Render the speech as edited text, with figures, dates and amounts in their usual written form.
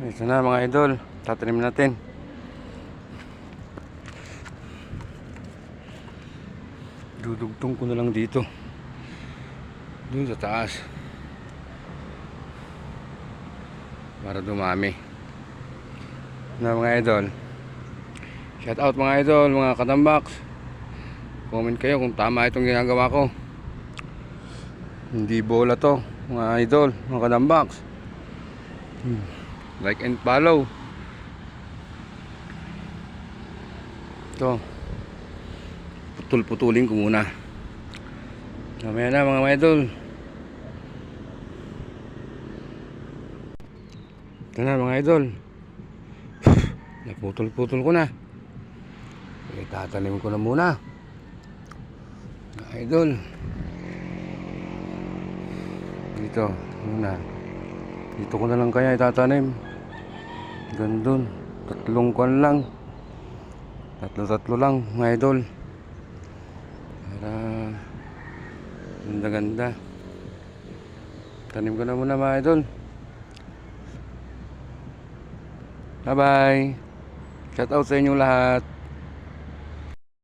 Ito na mga idol, tatanim natin. Dudugtong ko na lang dito, dun sa taas, para dumami na mga idol. Shout out mga idol, mga katambaks. Comment kayo kung tama itong ginagawa ko. Hindi bola to mga idol, mga katambaks. Like and follow. Ito, putulin ko muna. Mamaya na mga idol. Ito na mga idol, naputol ko na. Itatanim ko na muna mga idol. Dito muna, dito ko na lang kaya itatanim. Gandun, tatlong kwan lang, tatlo lang mga idol, para ganda. Tanim ko na muna mga idol. Bye bye. Shout out sa inyong lahat.